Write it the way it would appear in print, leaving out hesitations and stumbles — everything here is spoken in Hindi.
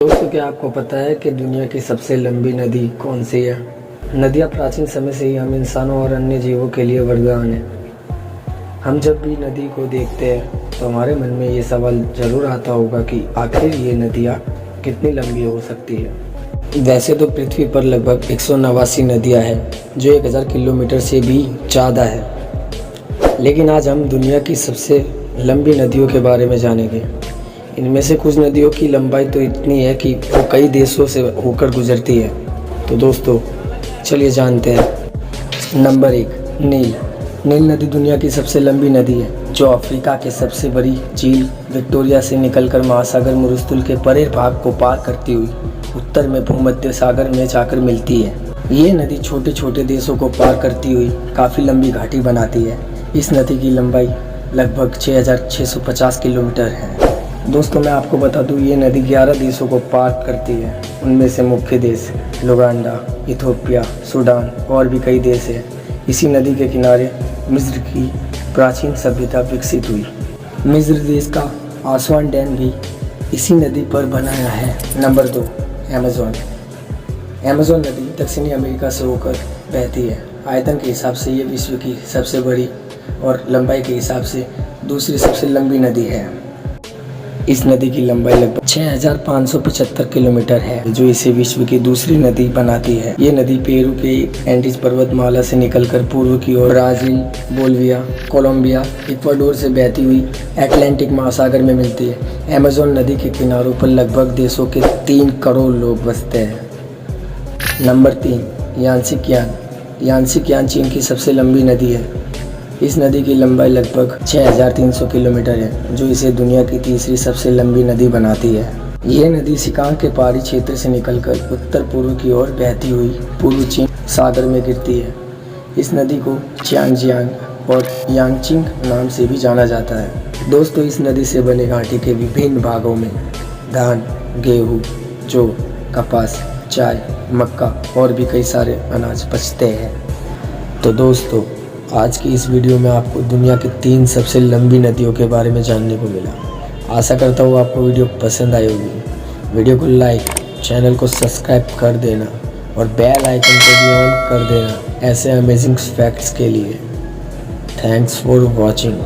दोस्तों, क्या आपको पता है कि दुनिया की सबसे लंबी नदी कौन सी है? नदियाँ प्राचीन समय से ही हम इंसानों और अन्य जीवों के लिए वरदान है। हम जब भी नदी को देखते हैं तो हमारे मन में ये सवाल ज़रूर आता होगा कि आखिर ये नदियाँ कितनी लंबी हो सकती है। वैसे तो पृथ्वी पर लगभग 189 नदियाँ हैं जो 1000 किलोमीटर से भी ज़्यादा है, लेकिन आज हम दुनिया की सबसे लंबी नदियों के बारे में जानेंगे। इनमें से कुछ नदियों की लंबाई तो इतनी है कि वो कई देशों से होकर गुजरती है। तो दोस्तों, चलिए जानते हैं। नंबर 1, नील। नील नदी दुनिया की सबसे लंबी नदी है, जो अफ्रीका के सबसे बड़ी झील विक्टोरिया से निकलकर महासागर मरुस्थल के परे भाग को पार करती हुई उत्तर में भूमध्य सागर में जाकर मिलती है। ये नदी छोटे छोटे देशों को पार करती हुई काफ़ी लंबी घाटी बनाती है। इस नदी की लंबाई लगभग 6650 किलोमीटर है। दोस्तों, मैं आपको बता दूं, ये नदी 11 देशों को पार करती है। उनमें से मुख्य देश युगांडा, इथियोपिया, सूडान और भी कई देश हैं। इसी नदी के किनारे मिस्र की प्राचीन सभ्यता विकसित हुई। मिस्र देश का आसवान डैम भी इसी नदी पर बनाया है। Number 2, Amazon. अमेज़न नदी दक्षिणी अमेरिका से होकर बहती है। आयतन के हिसाब से ये विश्व की सबसे बड़ी और लंबाई के हिसाब से दूसरी सबसे लंबी नदी है। इस नदी की लंबाई लगभग 6575 किलोमीटर है, जो इसे विश्व की दूसरी नदी बनाती है। ये नदी पेरू के एंडीज पर्वतमाला से निकलकर पूर्व की ओर ब्राज़ील, बोलिविया, कोलंबिया, इक्वाडोर से बहती हुई अटलांटिक महासागर में मिलती है। अमेज़न नदी के किनारों पर लगभग देशों के 3 करोड़ लोग बसते हैं। नंबर 3, यांसी कियांग। यांसी कियांग चीन की सबसे लंबी नदी है। इस नदी की लंबाई लगभग 6300 किलोमीटर है, जो इसे दुनिया की तीसरी सबसे लंबी नदी बनाती है। ये नदी सिकांग के पहाड़ी क्षेत्र से निकलकर उत्तर पूर्व की ओर बहती हुई पूर्व चीन सागर में गिरती है। इस नदी को ज़ियांगजियांग और यांगचिंग नाम से भी जाना जाता है। दोस्तों, इस नदी से बने घाटी के विभिन्न भागों में धान, गेहूँ, जौ, कपास, चाय, मक्का और भी कई सारे अनाज बचते हैं। तो दोस्तों, आज की इस वीडियो में आपको दुनिया की 3 सबसे लंबी नदियों के बारे में जानने को मिला। आशा करता हूँ आपको वीडियो पसंद आई होगी। वीडियो को लाइक, चैनल को सब्सक्राइब कर देना और बेल आइकन को भी ऑन कर देना ऐसे अमेजिंग फैक्ट्स के लिए। Thanks for watching.